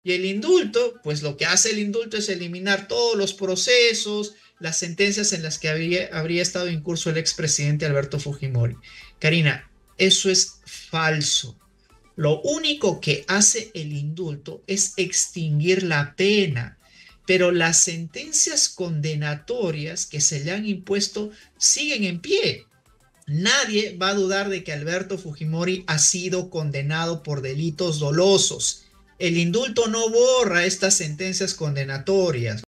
Y el indulto, pues lo que hace el indulto es eliminar todos los procesos, las sentencias en las que habría estado incurso el expresidente Alberto Fujimori. Karina, eso es falso. Lo único que hace el indulto es extinguir la pena, pero las sentencias condenatorias que se le han impuesto siguen en pie. Nadie va a dudar de que Alberto Fujimori ha sido condenado por delitos dolosos. El indulto no borra estas sentencias condenatorias.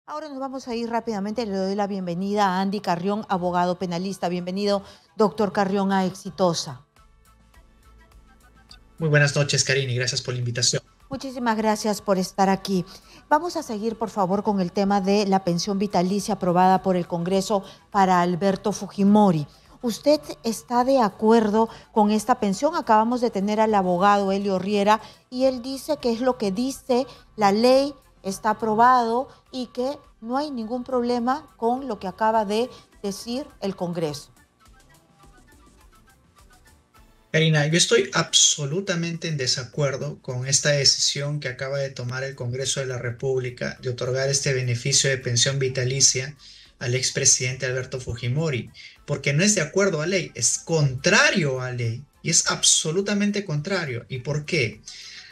Ahora nos vamos a ir rápidamente. Le doy la bienvenida a Andy Carrión, abogado penalista. Bienvenido, doctor Carrión, a Exitosa. Muy buenas noches, Karina, y gracias por la invitación. Muchísimas gracias por estar aquí. Vamos a seguir, por favor, con el tema de la pensión vitalicia aprobada por el Congreso para Alberto Fujimori. ¿Usted está de acuerdo con esta pensión? Acabamos de tener al abogado Elio Riera y él dice que es lo que dice la ley, está aprobado y que no hay ningún problema con lo que acaba de decir el Congreso. Karina, yo estoy absolutamente en desacuerdo con esta decisión que acaba de tomar el Congreso de la República de otorgar este beneficio de pensión vitalicia al expresidente Alberto Fujimori, porque no es de acuerdo a ley, es contrario a ley y es absolutamente contrario. ¿Y por qué?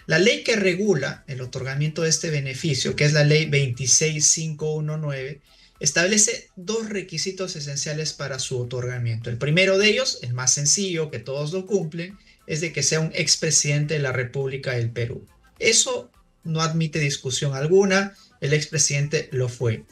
La ley que regula el otorgamiento de este beneficio, que es la ley 26519, establece dos requisitos esenciales para su otorgamiento. El primero de ellos, el más sencillo, que todos lo cumplen, es de que sea un expresidente de la República del Perú. Eso no admite discusión alguna, el expresidente lo fue.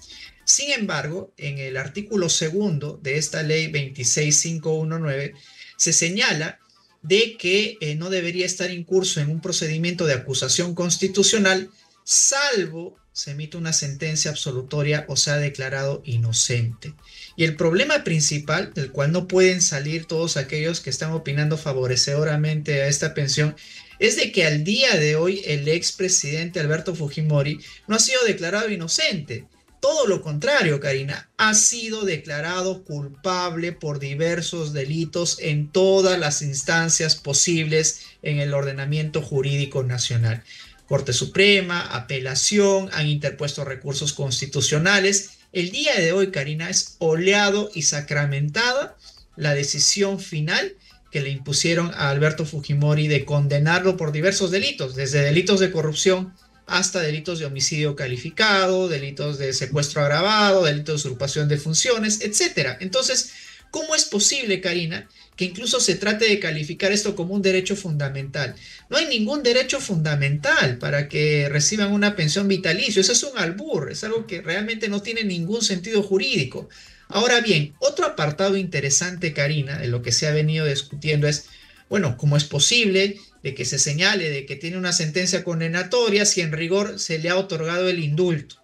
Sin embargo, en el artículo segundo de esta ley 26519 se señala de que no debería estar incurso en un procedimiento de acusación constitucional, salvo se emite una sentencia absolutoria o sea declarado inocente. Y el problema principal, del cual no pueden salir todos aquellos que están opinando favorecedoramente a esta pensión, es de que al día de hoy el expresidente Alberto Fujimori no ha sido declarado inocente. Todo lo contrario, Karina, ha sido declarado culpable por diversos delitos en todas las instancias posibles en el ordenamiento jurídico nacional. Corte Suprema, apelación, han interpuesto recursos constitucionales. El día de hoy, Karina, es oleado y sacramentada la decisión final que le impusieron a Alberto Fujimori de condenarlo por diversos delitos, desde delitos de corrupción hasta delitos de homicidio calificado, delitos de secuestro agravado, delitos de usurpación de funciones, etcétera. Entonces, ¿cómo es posible, Karina, que incluso se trate de calificar esto como un derecho fundamental? No hay ningún derecho fundamental para que reciban una pensión vitalicio. Eso es un albur, es algo que realmente no tiene ningún sentido jurídico. Ahora bien, otro apartado interesante, Karina, de lo que se ha venido discutiendo es, bueno, ¿cómo es posible de que se señale de que tiene una sentencia condenatoria si en rigor se le ha otorgado el indulto?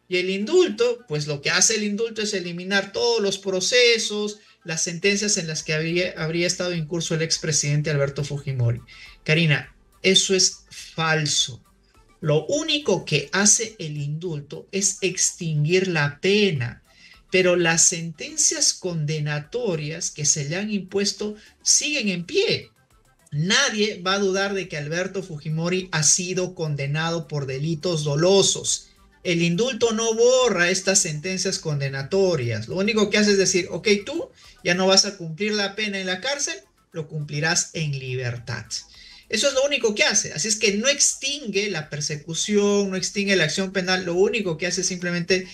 Y el indulto, pues lo que hace el indulto es eliminar todos los procesos, las sentencias en las que habría estado incurso el expresidente Alberto Fujimori. Karina, eso es falso. Lo único que hace el indulto es extinguir la pena, pero las sentencias condenatorias que se le han impuesto siguen en pie. Nadie va a dudar de que Alberto Fujimori ha sido condenado por delitos dolosos. El indulto no borra estas sentencias condenatorias. Lo único que hace es decir, ok, tú ya no vas a cumplir la pena en la cárcel, lo cumplirás en libertad. Eso es lo único que hace. Así es que no extingue la persecución, no extingue la acción penal. Lo único que hace es simplemente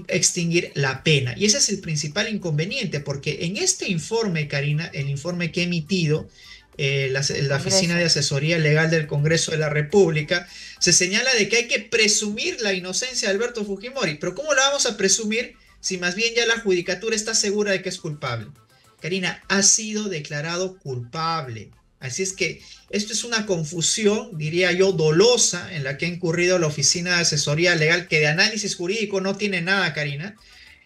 extinguir la pena. Y ese es el principal inconveniente, porque en este informe, Karina, el informe que he emitido, la Oficina de Asesoría Legal del Congreso de la República, se señala de que hay que presumir la inocencia de Alberto Fujimori. Pero ¿cómo la vamos a presumir si más bien ya la judicatura está segura de que es culpable? Karina, ha sido declarado culpable. Así es que esto es una confusión, diría yo, dolosa en la que ha incurrido la Oficina de Asesoría Legal, que de análisis jurídico no tiene nada, Karina.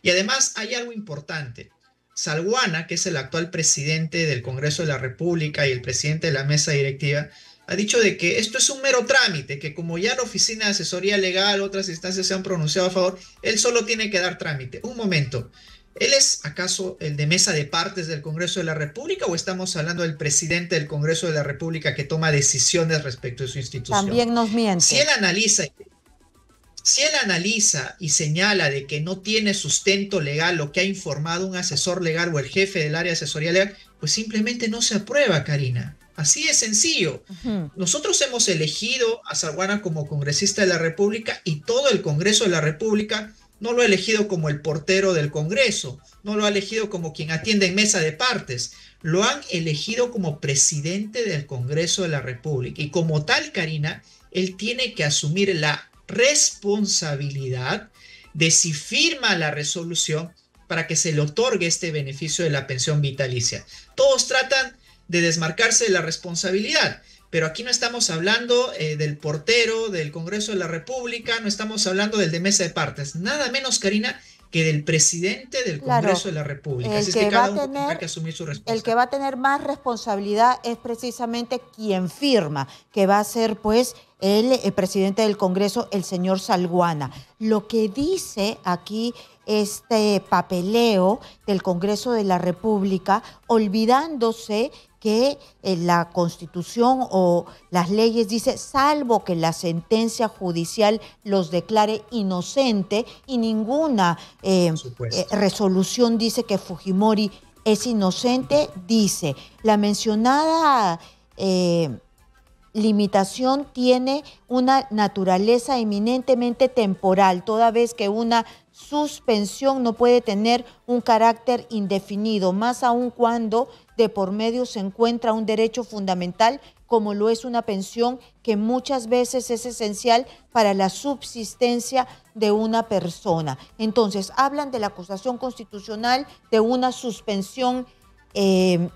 Y además hay algo importante. Salguana, que es el actual presidente del Congreso de la República y el presidente de la mesa directiva, ha dicho de que esto es un mero trámite, que como ya la Oficina de Asesoría Legal, otras instancias se han pronunciado a favor, él solo tiene que dar trámite. Un momento, ¿Él es acaso el de mesa de partes del Congreso de la República o estamos hablando del presidente del Congreso de la República que toma decisiones respecto de su institución? También nos Si miente. él analiza Si él analiza y señala de que no tiene sustento legal lo que ha informado un asesor legal o el jefe del área de asesoría legal, pues simplemente no se aprueba, Karina. Así de sencillo. Ujú. Nosotros hemos elegido a Salguana como congresista de la República y todo el Congreso de la República no lo ha elegido como el portero del Congreso, no lo ha elegido como quien atiende en mesa de partes, lo han elegido como presidente del Congreso de la República. Y como tal, Karina, él tiene que asumir la responsabilidad de si firma la resolución para que se le otorgue este beneficio de la pensión vitalicia. Todos tratan de desmarcarse de la responsabilidad, pero aquí no estamos hablando del portero del Congreso de la República, no estamos hablando del de mesa de partes, nada menos, Karina, que del presidente del Claro, Congreso de la República. el Así es que que va cada a uno tendrá tener, que asumir su el que responsabilidad. va a tener más responsabilidad es precisamente quien firma, que va a ser pues el presidente del Congreso, el señor Salguana. Lo que dice aquí este papeleo del Congreso de la República, olvidándose que la Constitución o las leyes dice, salvo que la sentencia judicial los declare inocente y ninguna Por supuesto. resolución dice que Fujimori es inocente, dice, la mencionada limitación tiene una naturaleza eminentemente temporal, toda vez que una suspensión no puede tener un carácter indefinido, más aún cuando de por medio se encuentra un derecho fundamental como lo es una pensión que muchas veces es esencial para la subsistencia de una persona. Entonces, hablan de la acusación constitucional, de una suspensión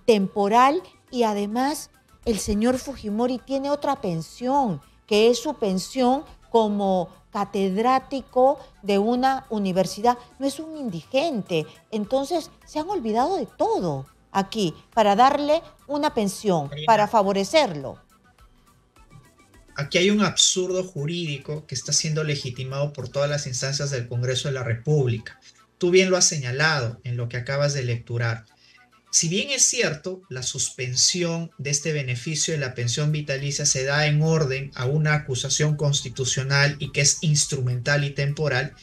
temporal y además el señor Fujimori tiene otra pensión, que es su pensión como catedrático de una universidad. No es un indigente. Entonces, se han olvidado de todo aquí para darle una pensión, para Karina, favorecerlo. aquí hay un absurdo jurídico que está siendo legitimado por todas las instancias del Congreso de la República. Tú bien lo has señalado en lo que acabas de lecturar. Si bien es cierto, la suspensión de este beneficio de la pensión vitalicia se da en orden a una acusación constitucional y que es instrumental y temporal,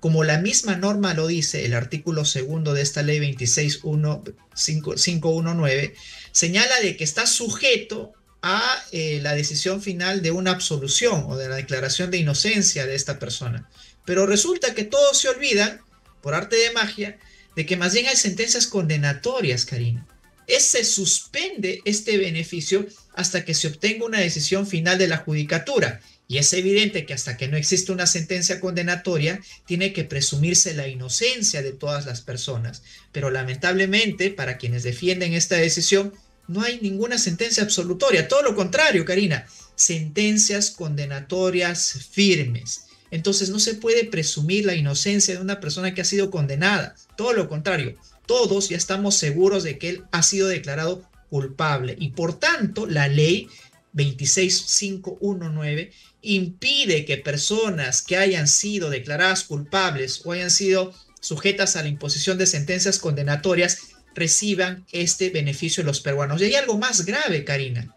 como la misma norma lo dice, el artículo segundo de esta ley 26519, señala de que está sujeto a la decisión final de una absolución o de la declaración de inocencia de esta persona. Pero resulta que todos se olvidan, por arte de magia, de que más bien hay sentencias condenatorias, Karina. Se suspende este beneficio hasta que se obtenga una decisión final de la judicatura. Y es evidente que hasta que no existe una sentencia condenatoria, tiene que presumirse la inocencia de todas las personas. Pero lamentablemente, para quienes defienden esta decisión, no hay ninguna sentencia absolutoria. Todo lo contrario, Karina, sentencias condenatorias firmes. Entonces no se puede presumir la inocencia de una persona que ha sido condenada. Todo lo contrario, todos ya estamos seguros de que él ha sido declarado culpable y por tanto la ley 26519 impide que personas que hayan sido declaradas culpables o hayan sido sujetas a la imposición de sentencias condenatorias reciban este beneficio de los peruanos. Y hay algo más grave, Karina.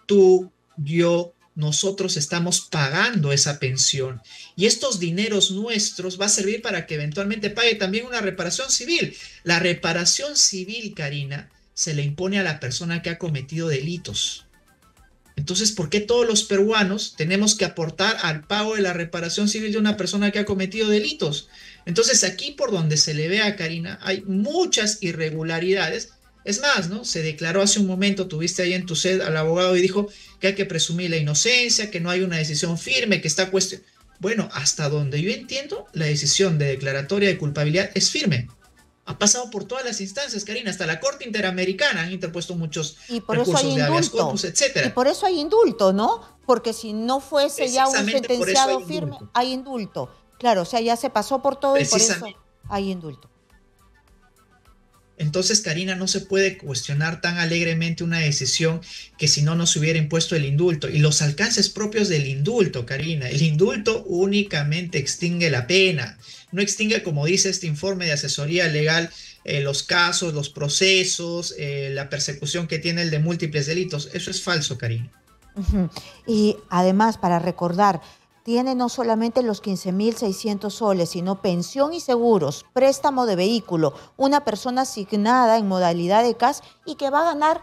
Tú, yo, nosotros estamos pagando esa pensión y estos dineros nuestros va a servir para que eventualmente pague también una reparación civil. La reparación civil, Karina, se le impone a la persona que ha cometido delitos. Entonces, ¿por qué todos los peruanos tenemos que aportar al pago de la reparación civil de una persona que ha cometido delitos? Entonces, aquí por donde se le ve a Karina, hay muchas irregularidades. Es más, ¿no? Se declaró hace un momento, tuviste ahí en tu sed al abogado y dijo que hay que presumir la inocencia, que no hay una decisión firme, que está cuestión. Bueno, hasta donde yo entiendo, la decisión de declaratoria de culpabilidad es firme. Ha pasado por todas las instancias, Karina, hasta la Corte Interamericana han interpuesto muchos Y por eso hay recursos de habeas corpus, indulto. Y etcétera. por eso hay indulto, ¿no? Porque si no fuese ya un Precisamente por eso hay sentenciado firme, indulto. hay indulto. Claro, o sea, ya se pasó por todo y por eso Precisamente, hay indulto. Entonces, Karina, no se puede cuestionar tan alegremente una decisión que si no, no se hubiera impuesto el indulto. Y los alcances propios del indulto, Karina. El indulto únicamente extingue la pena. No extingue, como dice este informe de asesoría legal, los casos, los procesos, la persecución que tiene el de múltiples delitos. Eso es falso, Karina. Ujú. Y además, para recordar, tiene no solamente los 15.600 soles, sino pensión y seguros, préstamo de vehículo, una persona asignada en modalidad de CAS y que va a ganar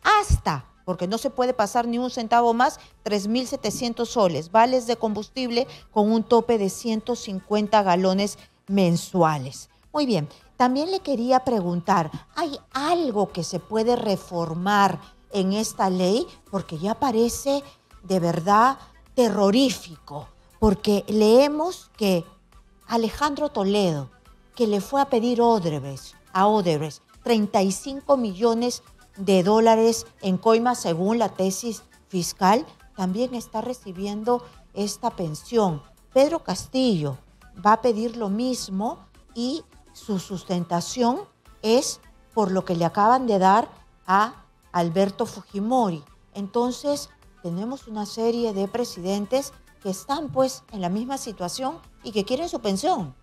hasta, porque no se puede pasar ni un centavo más, 3.700 soles, vales de combustible con un tope de 150 galones mensuales. Muy bien, también le quería preguntar, ¿hay algo que se puede reformar en esta ley? Porque ya parece de verdad terrorífico, porque leemos que Alejandro Toledo, que le fue a pedir a Odebrecht 35 millones de dólares en coimas según la tesis fiscal, también está recibiendo esta pensión. Pedro Castillo va a pedir lo mismo y su sustentación es por lo que le acaban de dar a Alberto Fujimori. Entonces, tenemos una serie de presidentes que están pues en la misma situación y que quieren su pensión.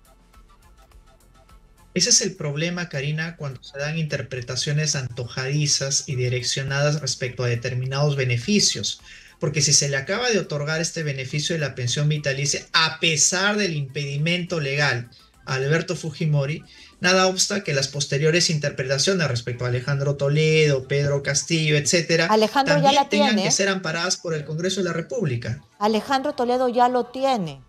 Ese es el problema, Karina, cuando se dan interpretaciones antojadizas y direccionadas respecto a determinados beneficios. Porque si se le acaba de otorgar este beneficio de la pensión vitalicia, a pesar del impedimento legal a Alberto Fujimori, nada obsta que las posteriores interpretaciones respecto a Alejandro Toledo, Pedro Castillo, etcétera, Alejandro ya la también tengan que tiene. ser amparadas por el Congreso de la República. Alejandro Toledo ya lo tiene.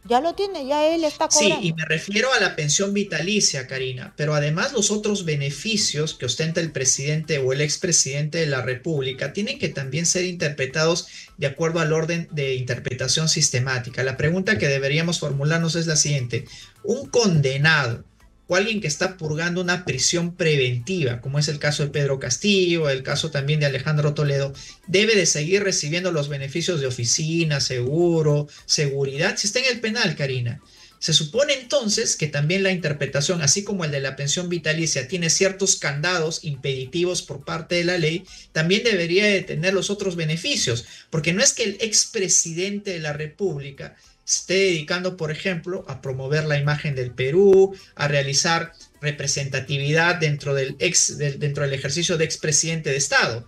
Ya lo tiene, ya él está Sí, y cobrando. me refiero a la pensión vitalicia, Karina, pero además los otros beneficios que ostenta el presidente o el expresidente de la República tienen que también ser interpretados de acuerdo al orden de interpretación sistemática. La pregunta que deberíamos formularnos es la siguiente: ¿un condenado o alguien que está purgando una prisión preventiva, como es el caso de Pedro Castillo, el caso también de Alejandro Toledo, debe de seguir recibiendo los beneficios de oficina, seguro, seguridad, si está en el penal, Karina? Se supone entonces que también la interpretación, así como el de la pensión vitalicia, tiene ciertos candados impeditivos por parte de la ley, también debería de tener los otros beneficios, porque no es que el expresidente de la República esté dedicando, por ejemplo, a promover la imagen del Perú, a realizar representatividad dentro del ejercicio de expresidente de Estado.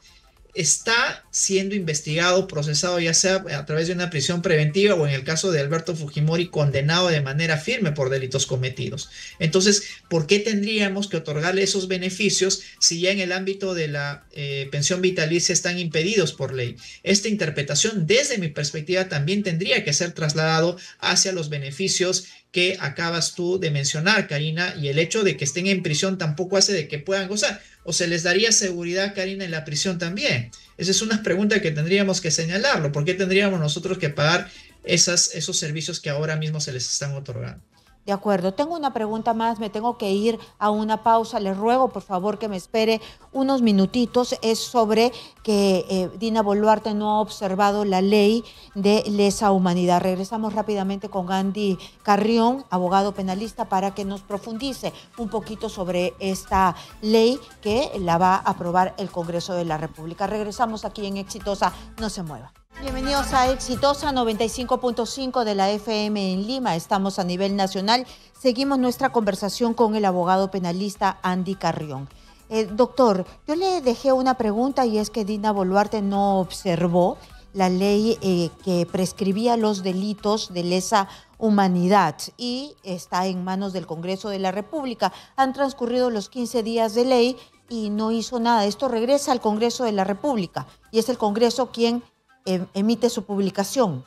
Está siendo investigado, procesado, ya sea a través de una prisión preventiva o en el caso de Alberto Fujimori, condenado de manera firme por delitos cometidos. Entonces, ¿por qué tendríamos que otorgarle esos beneficios si ya en el ámbito de la pensión vitalicia están impedidos por ley? Esta interpretación, desde mi perspectiva, también tendría que ser trasladado hacia los beneficios que acabas tú de mencionar, Karina, y el hecho de que estén en prisión tampoco hace de que puedan gozar. ¿O se les daría seguridad, Karina, en la prisión también? Esa es una pregunta que tendríamos que señalarlo. ¿Por qué tendríamos nosotros que pagar esos servicios que ahora mismo se les están otorgando? De acuerdo, tengo una pregunta más, me tengo que ir a una pausa, les ruego por favor que me espere unos minutitos, es sobre que Dina Boluarte no ha observado la ley de lesa humanidad. Regresamos rápidamente con Andy Carrión, abogado penalista, para que nos profundice un poquito sobre esta ley que la va a aprobar el Congreso de la República. Regresamos aquí en Exitosa, no se mueva. Bienvenidos a Exitosa 95.5 de la FM en Lima. Estamos a nivel nacional. Seguimos nuestra conversación con el abogado penalista Andy Carrión. Doctor, yo le dejé una pregunta y es que Dina Boluarte no observó la ley que prescribía los delitos de lesa humanidad y está en manos del Congreso de la República. Han transcurrido los 15 días de ley y no hizo nada. Esto regresa al Congreso de la República y es el Congreso quien emite su publicación.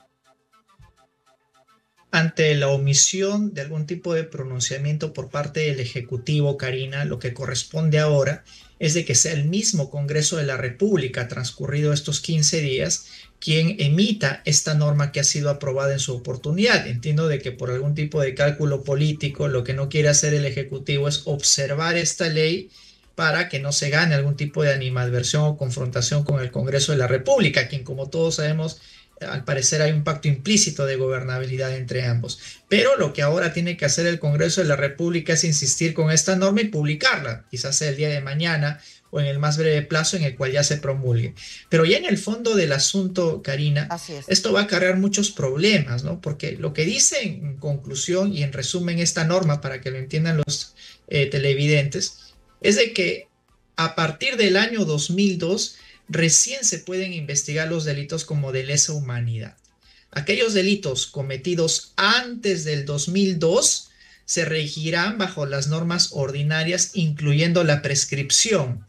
Ante la omisión de algún tipo de pronunciamiento por parte del Ejecutivo, Karina, lo que corresponde ahora es de que sea el mismo Congreso de la República, transcurrido estos 15 días, quien emita esta norma que ha sido aprobada en su oportunidad. Entiendo de que por algún tipo de cálculo político, lo que no quiere hacer el Ejecutivo es observar esta ley para que no se gane algún tipo de animadversión o confrontación con el Congreso de la República, quien, como todos sabemos, al parecer hay un pacto implícito de gobernabilidad entre ambos. Pero lo que ahora tiene que hacer el Congreso de la República es insistir con esta norma y publicarla, quizás sea el día de mañana o en el más breve plazo en el cual ya se promulgue. Pero ya en el fondo del asunto, Karina, Así es. esto va a acarrear muchos problemas, ¿no? Porque lo que dice en conclusión y en resumen esta norma, para que lo entiendan los televidentes, es de que a partir del año 2002 recién se pueden investigar los delitos como de lesa humanidad. Aquellos delitos cometidos antes del 2002 se regirán bajo las normas ordinarias, incluyendo la prescripción.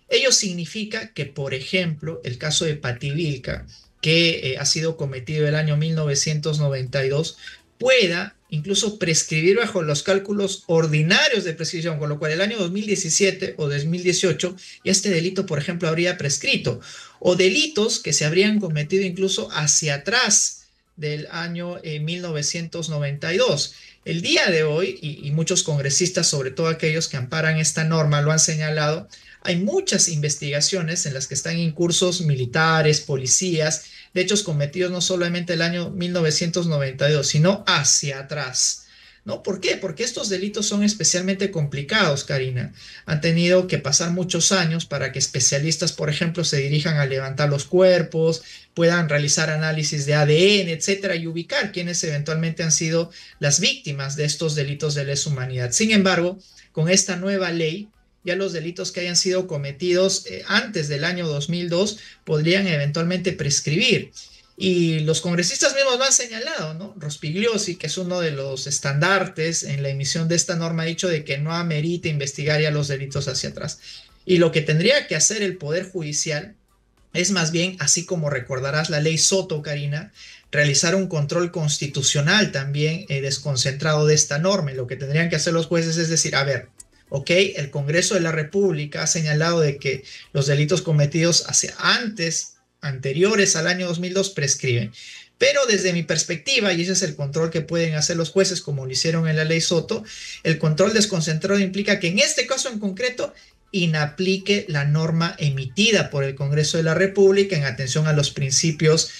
Ello significa que, por ejemplo, el caso de Pativilca, que ha sido cometido el año 1992, pueda incluso prescribir bajo los cálculos ordinarios de prescripción, con lo cual el año 2017 o 2018 ya este delito, por ejemplo, habría prescrito, o delitos que se habrían cometido incluso hacia atrás del año 1992. El día de hoy, y muchos congresistas, sobre todo aquellos que amparan esta norma, lo han señalado, hay muchas investigaciones en las que están incursos militares, policías, de hechos cometidos no solamente el año 1992, sino hacia atrás. ¿No? ¿Por qué? Porque estos delitos son especialmente complicados, Karina. Han tenido que pasar muchos años para que especialistas, por ejemplo, se dirijan a levantar los cuerpos, puedan realizar análisis de ADN, etcétera, y ubicar quiénes eventualmente han sido las víctimas de estos delitos de lesa humanidad. Sin embargo, con esta nueva ley, ya los delitos que hayan sido cometidos antes del año 2002 podrían eventualmente prescribir. Y los congresistas mismos lo han señalado, ¿no? Rospigliosi, que es uno de los estandartes en la emisión de esta norma, ha dicho de que no amerita investigar ya los delitos hacia atrás. Y lo que tendría que hacer el Poder Judicial es más bien, así como recordarás la ley Soto, Karina, realizar un control constitucional también desconcentrado de esta norma. Y lo que tendrían que hacer los jueces es decir, a ver, ok, el Congreso de la República ha señalado de que los delitos cometidos anteriores al año 2002 prescriben. Pero desde mi perspectiva, y ese es el control que pueden hacer los jueces como lo hicieron en la ley Soto, el control desconcentrado implica que en este caso en concreto inaplique la norma emitida por el Congreso de la República en atención a los principios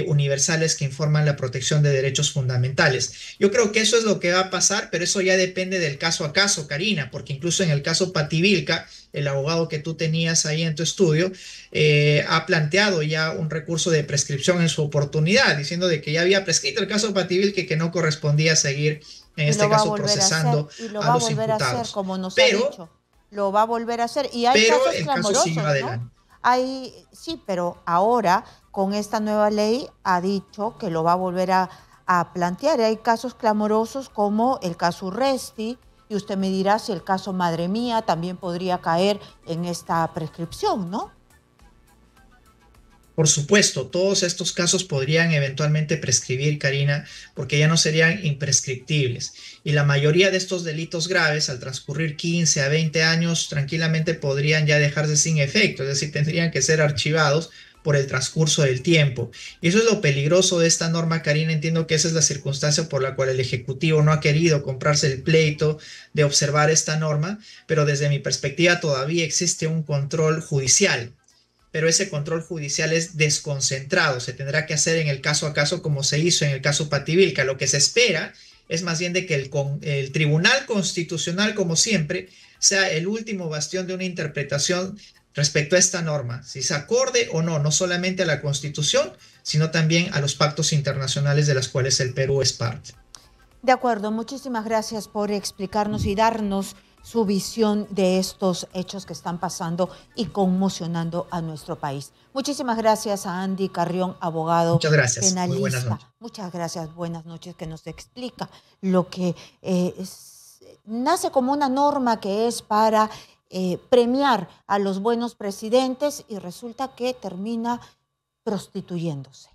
universales que informan la protección de derechos fundamentales. Yo creo que eso es lo que va a pasar, pero eso ya depende del caso a caso, Karina, porque incluso en el caso Pativilca, el abogado que tú tenías ahí en tu estudio, ha planteado ya un recurso de prescripción en su oportunidad, diciendo de que ya había prescrito el caso Pativilca y que no correspondía seguir, en este caso, procesando a los imputados. Como nos ha dicho. Lo va a volver a hacer. Y hay pero casos el clamorosos, caso siguió adelante. Hay, sí, pero ahora con esta nueva ley ha dicho que lo va a volver a plantear. Hay casos clamorosos como el caso Urresti, y usted me dirá si el caso Madre Mía también podría caer en esta prescripción, ¿no? Por supuesto, todos estos casos podrían eventualmente prescribir, Karina, porque ya no serían imprescriptibles. Y la mayoría de estos delitos graves, al transcurrir 15 a 20 años, tranquilamente podrían ya dejarse sin efecto, es decir, tendrían que ser archivados por el transcurso del tiempo. Y eso es lo peligroso de esta norma, Karina. Entiendo que esa es la circunstancia por la cual el Ejecutivo no ha querido comprarse el pleito de observar esta norma, pero desde mi perspectiva todavía existe un control judicial, pero ese control judicial es desconcentrado, se tendrá que hacer en el caso a caso como se hizo en el caso Pativilca. Lo que se espera es más bien de que el Tribunal Constitucional, como siempre, sea el último bastión de una interpretación respecto a esta norma, si se acorde o no, no solamente a la Constitución, sino también a los pactos internacionales de los cuales el Perú es parte. De acuerdo, muchísimas gracias por explicarnos y darnos su visión de estos hechos que están pasando y conmocionando a nuestro país. Muchísimas gracias a Andy Carrión, abogado Muchas gracias. penalista. Muy buenas noches. Muchas gracias, buenas noches, que nos explica lo que nace como una norma que es para premiar a los buenos presidentes y resulta que termina prostituyéndose.